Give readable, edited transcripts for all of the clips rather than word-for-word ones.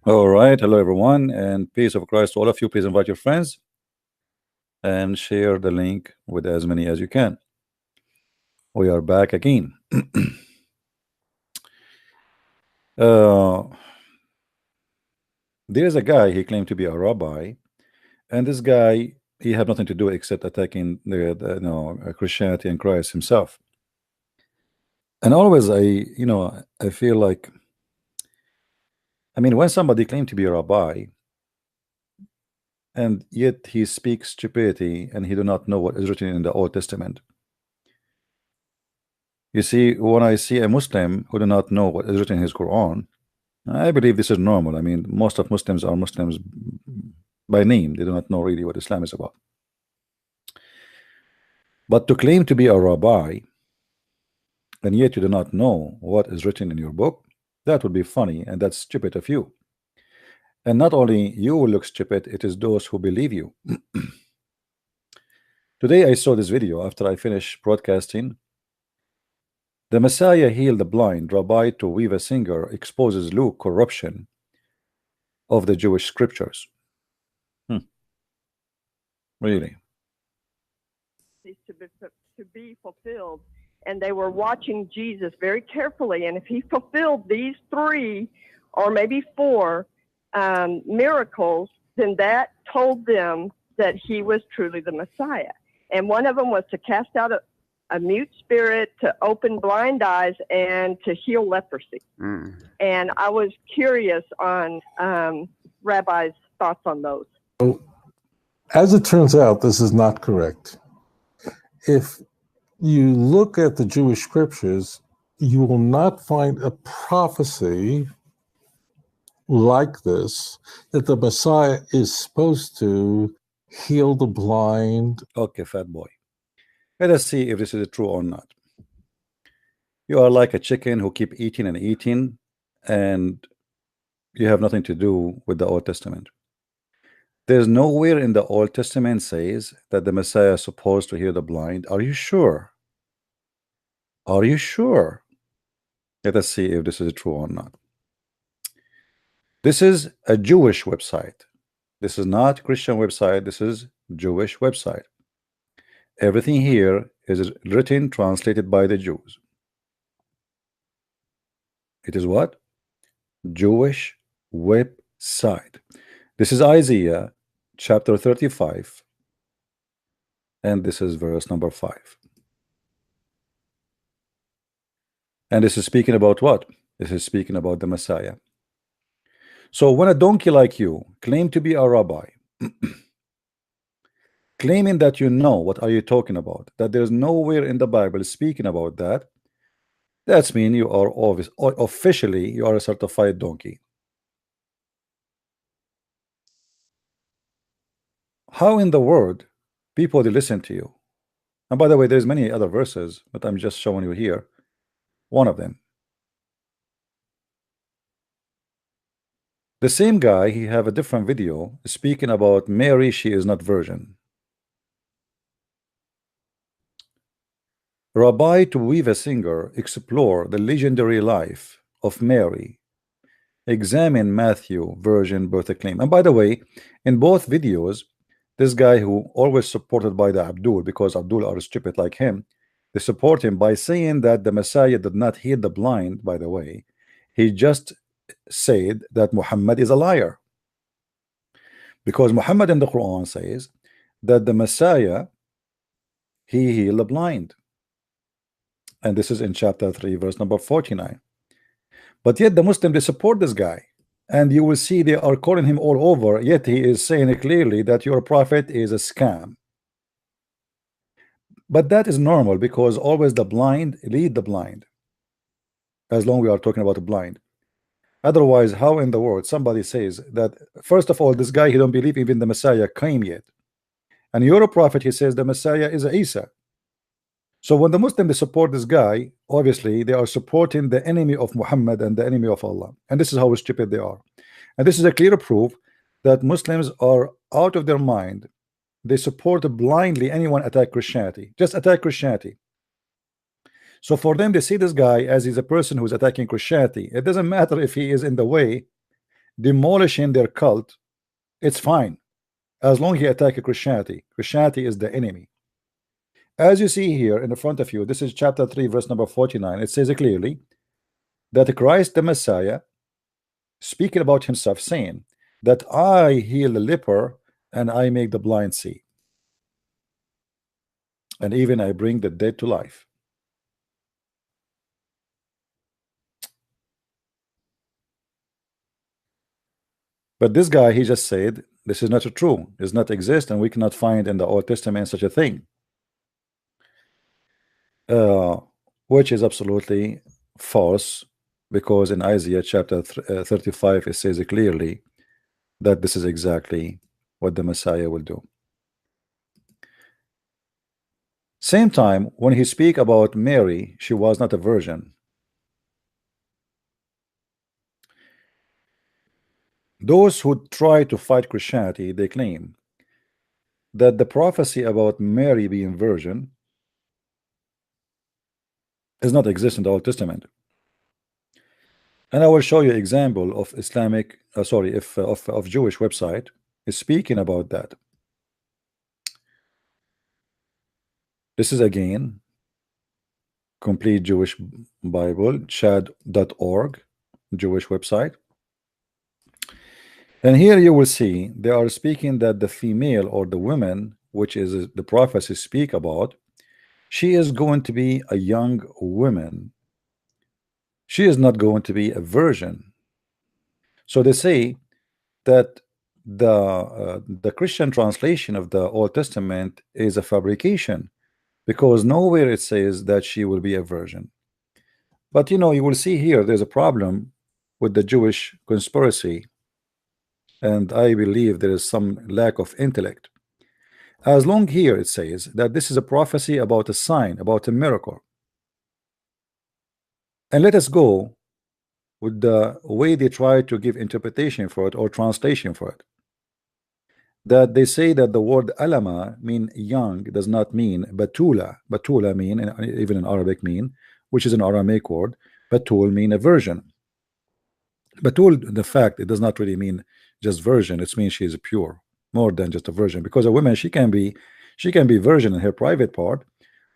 All right, hello everyone, and peace of Christ to all of you. Please invite your friends and share the link with as many as you can. We are back again. There is a guy, he claimed to be a rabbi, and this guy, he had nothing to do except attacking the Christianity and Christ himself. And always I feel like, I mean, when somebody claimed to be a rabbi and yet he speaks stupidity and he do not know what is written in the Old Testament. You see, when I see a Muslim who do not know what is written in his Quran, I believe this is normal. I mean, most of Muslims are Muslims by name. They do not know really what Islam is about. But to claim to be a rabbi and yet you do not know what is written in your book, that would be funny, and that's stupid of you. And not only you will look stupid, it is those who believe you. Today I saw this video after I finished broadcasting. The Messiah healed the blind. Rabbi Tovia singer exposes Luke corruption of the Jewish scriptures. Really? To be fulfilled, and they were watching Jesus very carefully, and if he fulfilled these 3 or maybe 4 miracles, then that told them that he was truly the Messiah. And one of them was to cast out a mute spirit, to open blind eyes, and to heal leprosy. And I was curious on Rabbi's thoughts on those. So, as it turns out, this is not correct. If you look at the Jewish scriptures, you will not find a prophecy like this, that the Messiah is supposed to heal the blind. Okay, fat boy. Let us see if this is true or not. You are like a chicken who keep eating and eating, and you have nothing to do with the Old Testament. There's nowhere in the Old Testament says that the Messiah is supposed to heal the blind. Are you sure? Are you sure? Let us see if this is true or not. This is a Jewish website. This is not Christian website. This is Jewish website. Everything here is written, translated by the Jews. It is what? Jewish website. This is Isaiah chapter 35, and this is verse number 5. And this is speaking about what? This is speaking about the Messiah. So when a donkey like you claim to be a rabbi, claiming that you know what are you talking about, that there's nowhere in the Bible speaking about that, that's mean you are officially you are a certified donkey. How in the world people will listen to you? And by the way, there's many other verses, but I'm just showing you here one of them. The same guy, he have a different video speaking about Mary, she is not virgin. Rabbi Tovia singer explore the legendary life of Mary, examine Matthew virgin birth claim. And by the way, in both videos, this guy who always supported by the Abdul, because Abdul are stupid like him, they support him by saying that the Messiah did not heal the blind. By the way, he just said that Muhammad is a liar, because Muhammad in the Quran says that the Messiah, he healed the blind, and this is in chapter 3 verse number 49. But yet the Muslim, they support this guy, and you will see they are calling him all over, yet he is saying clearly that your prophet is a scam. But that is normal, because always the blind lead the blind, as long we are talking about the blind. Otherwise, how in the world somebody says that, first of all, this guy, he don't believe even the Messiah came yet, and you're a prophet, he says the Messiah is Isa. So when the Muslims, they support this guy, obviously they are supporting the enemy of Muhammad and the enemy of Allah, and this is how stupid they are. And this is a clear proof that Muslims are out of their mind. They support blindly anyone attack Christianity. Just attack Christianity. So for them, they see this guy as he's a person who's attacking Christianity. It doesn't matter if he is in the way, demolishing their cult. It's fine as long as he attacks Christianity. Christianity is the enemy. As you see here in the front of you, this is chapter 3, verse number 49. It says clearly that Christ the Messiah, speaking about himself, saying that I heal the leper and I make the blind see, and even I bring the dead to life. But this guy, he just said this is not true, it does not exist, and we cannot find in the Old Testament such a thing, which is absolutely false, because in Isaiah chapter 35 it says clearly that this is exactly what the Messiah will do. Same time, when he speak about Mary, she was not a virgin. Those who try to fight Christianity, they claim that the prophecy about Mary being virgin does not exist in the Old Testament. And I will show you example of Islamic, of Jewish website is speaking about that. This is again complete Jewish Bible, chad.org, Jewish website. And here you will see they are speaking that the female or the woman, which is the prophecy speak about, she is going to be a young woman. She is not going to be a virgin. So they say that the Christian translation of the Old Testament is a fabrication, because nowhere it says that she will be a virgin. But you know, you will see here there's a problem with the Jewish conspiracy, and I believe there is some lack of intellect. As long here it says that this is a prophecy about a sign, about a miracle, and let us go with the way they try to give interpretation for it or translation for it, that they say that the word alama mean young does not mean batula. Batula mean, even in Arabic mean, which is an Aramaic word, batul mean a virgin. Batul, the fact, it does not really mean just virgin, it means she is pure, more than just a virgin, because a woman, she can be virgin in her private part,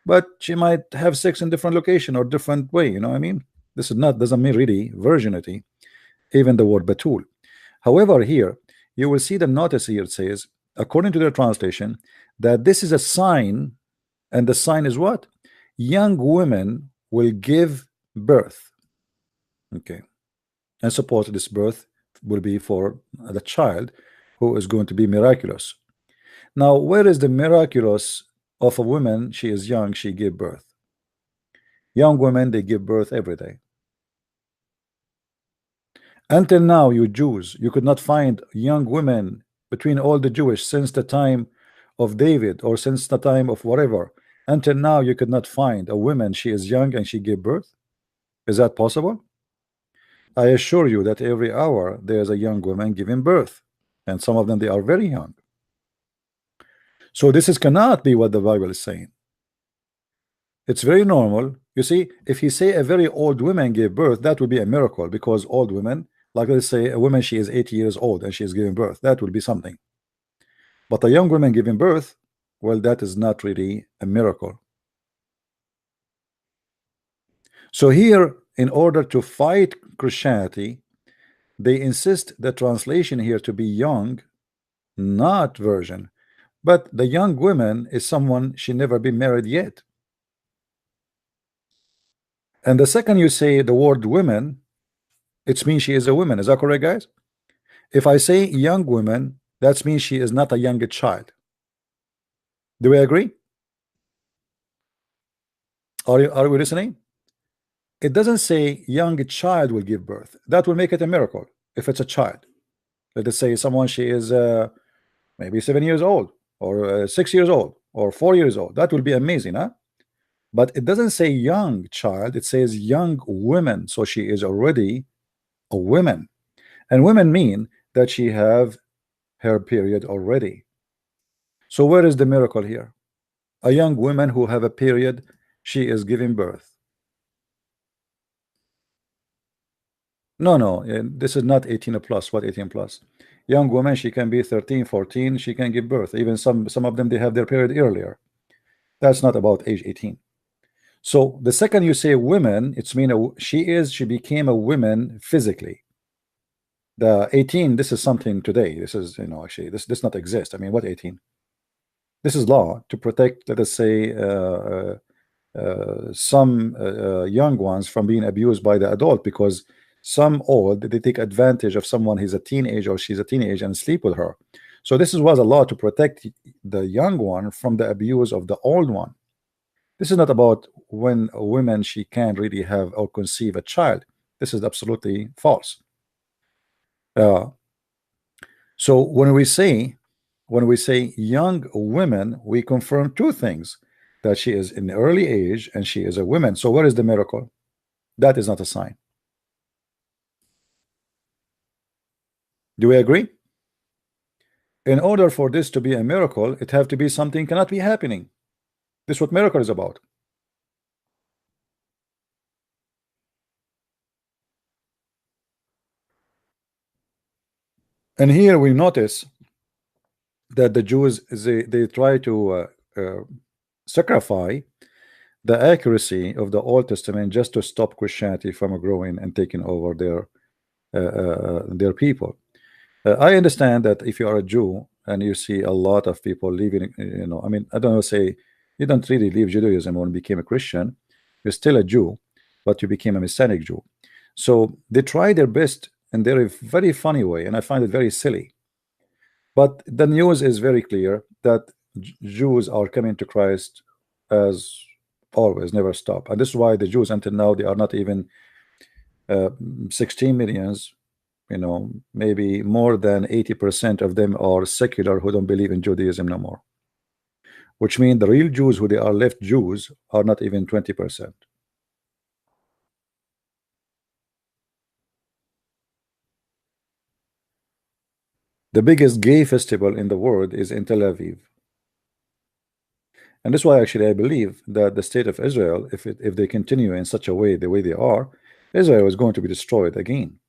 but she might have sex in different location or different way, you know what I mean? This is not, doesn't mean really virginity, even the word batul. However, here you will see the notice here, it says, according to their translation, that this is a sign, and the sign is what? Young women will give birth. Okay. And suppose this birth will be for the child who is going to be miraculous. Now, where is the miraculous of a woman? She is young, she gave birth. Young women, they give birth every day. Until now, you Jews, you could not find young women between all the Jewish since the time of David or since the time of whatever. Until now, you could not find a woman, she is young and she gave birth. Is that possible? I assure you that every hour there's a young woman giving birth, and some of them, they are very young. So this cannot be what the Bible is saying. It's very normal. You see, if you say a very old woman gave birth, that would be a miracle, because old women, like let's say a woman, she is 80 years old and she is giving birth, that would be something. But a young woman giving birth, well, that is not really a miracle. So here, in order to fight Christianity, they insist the translation here to be young, not virgin. But the young woman is someone she never been married yet. And the second you say the word women, it means she is a woman. Is that correct, guys? If I say young woman, that means she is not a young child. Do we agree? Are we listening? It doesn't say young child will give birth. That will make it a miracle if it's a child. Let us say someone, she is maybe 7 years old or 6 years old or 4 years old. That will be amazing, huh? But it doesn't say young child, it says young woman. So she is already a woman, and women mean that she have her period already. So where is the miracle here? A young woman who have a period, she is giving birth. No, this is not 18 plus. What 18 plus? Young woman, she can be 13, 14, she can give birth. Even some of them, they have their period earlier. That's not about age 18. So the second you say women, it's mean she became a woman physically. The 18, this is something today. This is, actually this not exist. I mean, what 18? This is law to protect, let us say, some young ones from being abused by the adult, because some old, they take advantage of someone, he's a teenage or she's a teenage, and sleep with her. So this was a law to protect the young one from the abuse of the old one. This is not about when a woman, she can't really have or conceive a child. This is absolutely false. So when we say young women, we confirm two things: that she is in early age and she is a woman. So where is the miracle? That is not a sign. Do we agree? In order for this to be a miracle, it have to be something cannot be happening. This is what miracle is about. And here we notice that the Jews, they try to sacrifice the accuracy of the Old Testament just to stop Christianity from growing and taking over their people. I understand that if you are a Jew and you see a lot of people leaving, I mean, I don't know, say you don't really leave Judaism when you became a Christian, you're still a Jew, but you became a Messianic Jew. So they try their best in their very funny way, and I find it very silly. But the news is very clear that Jews are coming to Christ as always, never stop. And this is why the Jews until now, they are not even 16 millions, maybe more than 80% of them are secular, who don't believe in Judaism no more, which means the real Jews, who they are left Jews, are not even 20%. The biggest gay festival in the world is in Tel Aviv. And that's why actually I believe that the state of Israel, if they continue in such a way, the way they are, Israel is going to be destroyed again,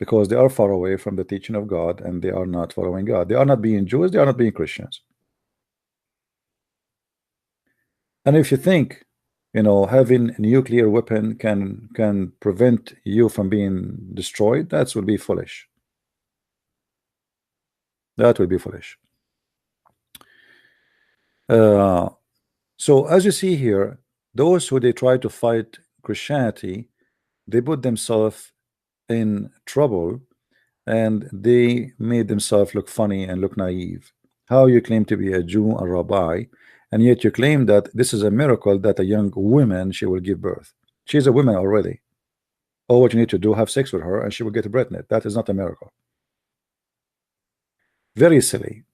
because they are far away from the teaching of God, and they are not following God. They are not being Jews, they are not being Christians. And if you think, having a nuclear weapon can prevent you from being destroyed, that would be foolish. That would be foolish. So as you see here, those who they try to fight Christianity, they put themselves in trouble, and they made themselves look funny and look naive. How you claim to be a Jew, a rabbi, and yet you claim that this is a miracle that a young woman, she will give birth. She's a woman already. All what you need to do, have sex with her, and she will get pregnant. That is not a miracle. Very silly.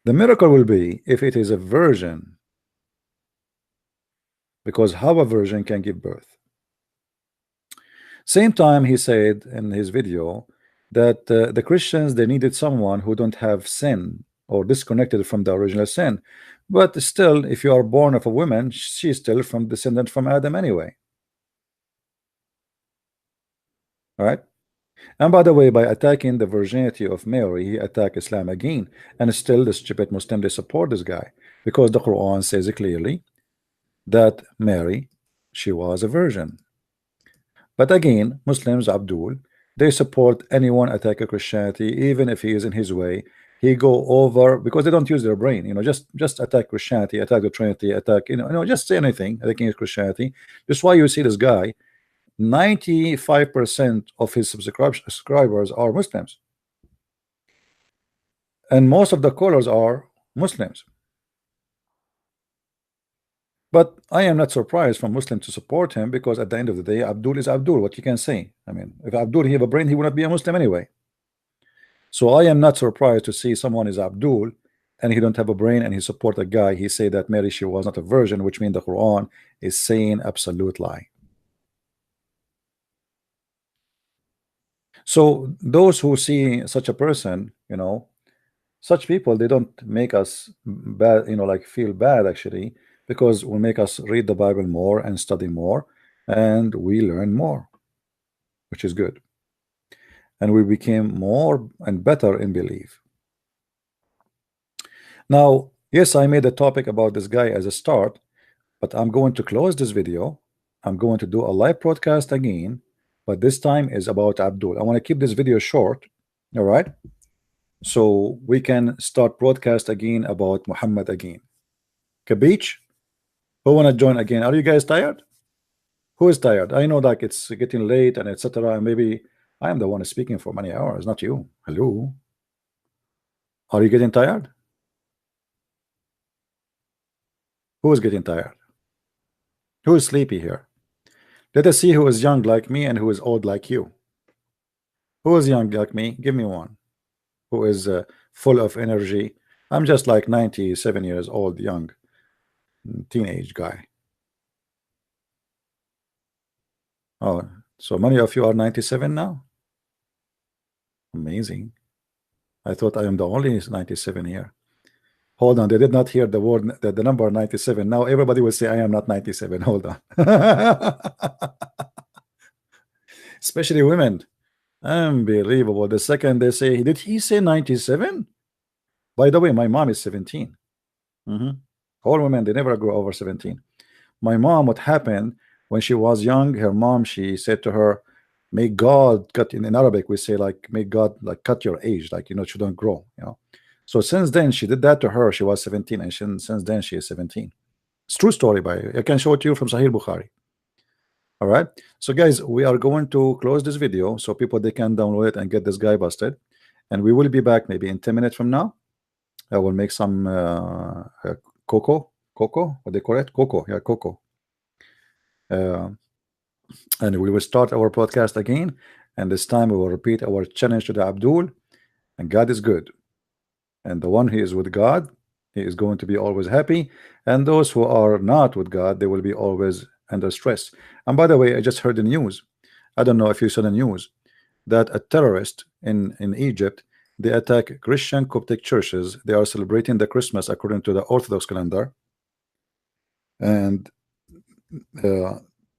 The miracle will be if it is a virgin, because how a virgin can give birth? Same time he said in his video that the Christians, they needed someone who don't have sin or disconnected from the original sin. But still, if you are born of a woman, she's still from descendant from Adam anyway. All right. And by the way, by attacking the virginity of Mary, he attacked Islam again. And still the stupid Muslim, they support this guy, because the Quran says clearly that Mary, she was a virgin. But again, Muslims, Abdul, they support anyone attacking Christianity, even if he is in his way. He go over, because they don't use their brain, just attack Christianity, attack the Trinity, attack, just say anything against Christianity. That's why you see this guy, 95% of his subscribers are Muslims, and most of the callers are Muslims. But I am not surprised from Muslims to support him, because at the end of the day, Abdul is Abdul. What you can say? I mean, if Abdul have a brain, he would not be a Muslim anyway. So I am not surprised to see someone is Abdul and he don't have a brain, and he support a guy. He say that Mary, she was not a virgin, which means the Quran is saying absolute lie. So those who see such a person, such people, they don't make us bad, like feel bad actually, because will make us read the Bible more and study more, and we learn more. which is good. And we became more and better in belief. Now, yes, I made a topic about this guy as a start, but I'm going to close this video. I'm going to do a live broadcast again, but this time is about Abdul. I want to keep this video short, all right? So we can start broadcast again about Muhammad again. Kabich? Who want to join again? Are you guys tired? Who is tired? I know like it's getting late and etc. And maybe I am the one speaking for many hours, not you. Hello? Are you getting tired? Who is getting tired? Who is sleepy here? Let us see who is young like me and who is old like you. Who is young like me? Give me one. Who is full of energy? I'm just like 97 years old, young, teenage guy. Oh, so many of you are 97 now? Amazing. I thought I am the only 97 here. Hold on, they did not hear the word, the number 97. Now everybody will say I am not 97. Hold on. Especially women. Unbelievable. The second they say, did he say 97? By the way, my mom is 17. All women, they never grow over 17. My mom, what happened when she was young, her mom, she said to her, may God cut, in Arabic we say like, may God like cut your age, like, you know, she don't grow, you know. So since then she did that to her. She was 17, and since then she is 17. It's true story. I can show it to you from Sahih Bukhari. All right, so guys, we are going to close this video so people they can download it and get this guy busted, and we will be back maybe in 10 minutes from now. I will make some cocoa, what they call it, cocoa, yeah, cocoa, and we will start our podcast again, and this time we will repeat our challenge to the Abdul. And God is good, and the one who is with God, he is going to be always happy, and those who are not with God, they will be always under stress. And by the way, I just heard the news, I don't know if you saw the news, that a terrorist in Egypt, they attack Christian Coptic churches. They are celebrating the Christmas according to the Orthodox calendar, and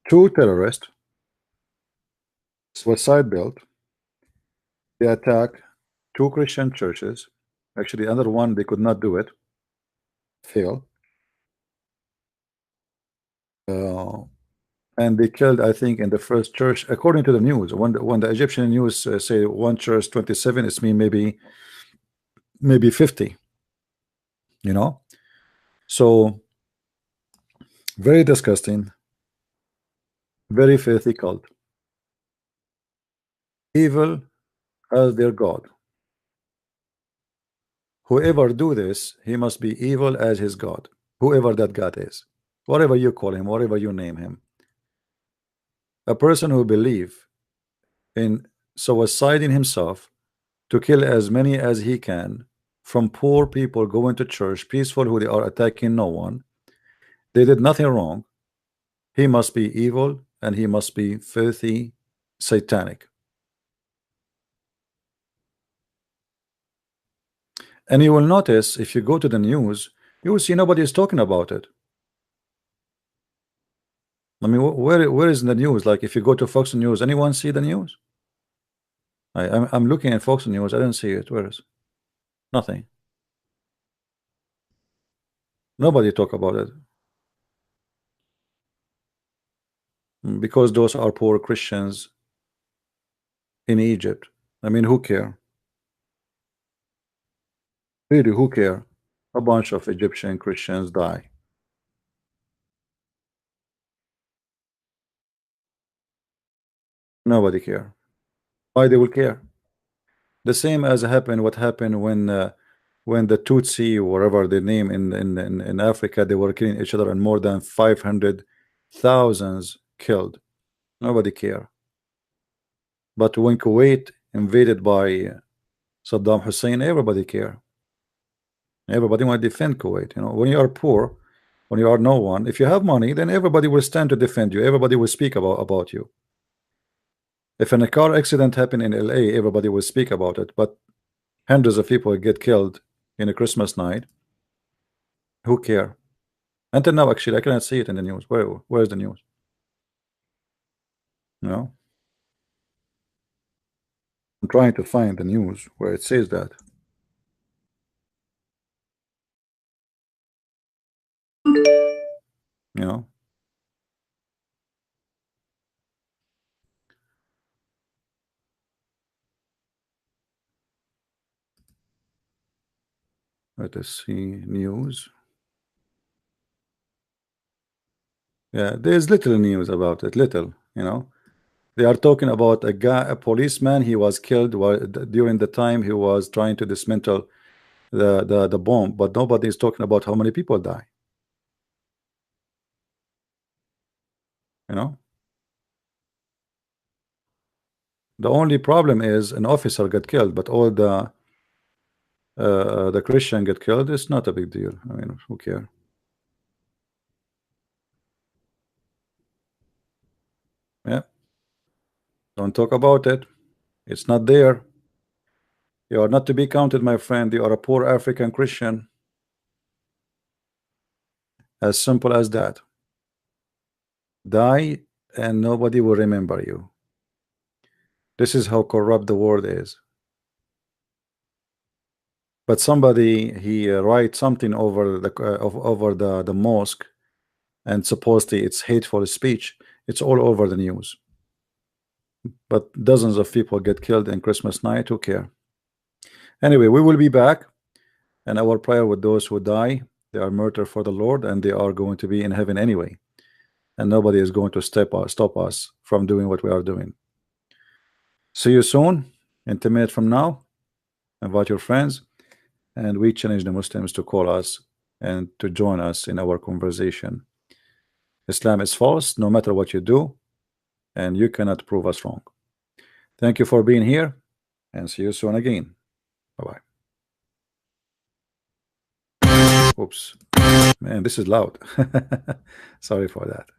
two terrorists, suicide built, they attack two Christian churches. Actually, another one they could not do it, fail. And they killed, I think, in the first church, according to the news. When the Egyptian news say one church 27, it's mean maybe 50. You know, so very disgusting, very filthy cult, evil as their God. Whoever do this, he must be evil as his God, whoever that God is, whatever you call him, whatever you name him. A person who believe in suiciding himself to kill as many as he can from poor people going to church peaceful, who they are attacking no one, they did nothing wrong, he must be evil and he must be filthy, satanic. And you will notice, if you go to the news, you will see nobody is talking about it. I mean, where is the news? Like, if you go to Fox News, anyone see the news? I'm looking at Fox News, I didn't see it. Where is? Nothing. Nobody talk about it, because those are poor Christians in Egypt. I mean, who care? Really, who care? A bunch of Egyptian Christians die. Nobody care. Why they will care? The same as happened. What happened when the Tutsi, whatever their name in Africa, they were killing each other, and more than 500,000 killed. Nobody care. But when Kuwait invaded by Saddam Hussein, everybody care. Everybody want to defend Kuwait. You know, when you are poor, when you are no one, if you have money, then everybody will stand to defend you. Everybody will speak about you. If a car accident happened in LA, everybody will speak about it. But hundreds of people get killed in a Christmas night. Who care? Until now, actually, I cannot see it in the news. Where is the news? No. trying to find the news where it says that. You know, let us see news. Yeah, there's little news about it. Little, you know. They are talking about a guy, a policeman. He was killed during the time he was trying to dismantle the bomb, but nobody is talking about how many people die. You know, the only problem is an officer got killed, but all the Christian get killed. It's not a big deal. I mean, who cares? Yeah, don't talk about it. It's not there. You are not to be counted, my friend. You are a poor African Christian. As simple as that. Die and nobody will remember you. This is how corrupt the world is. But somebody he writes something over the mosque, and supposedly it's hateful speech. It's all over the news. But dozens of people get killed in Christmas night. Who care? Anyway, we will be back, and our prayer with those who die. They are murdered for the Lord, and they are going to be in heaven anyway. And nobody is going to stop us from doing what we are doing. See you soon. In 10 minutes from now, invite your friends, and we challenge the Muslims to call us and to join us in our conversation. Islam is false no matter what you do, and you cannot prove us wrong. Thank you for being here, and see you soon again. Bye-bye. Oops. Man, this is loud. Sorry for that.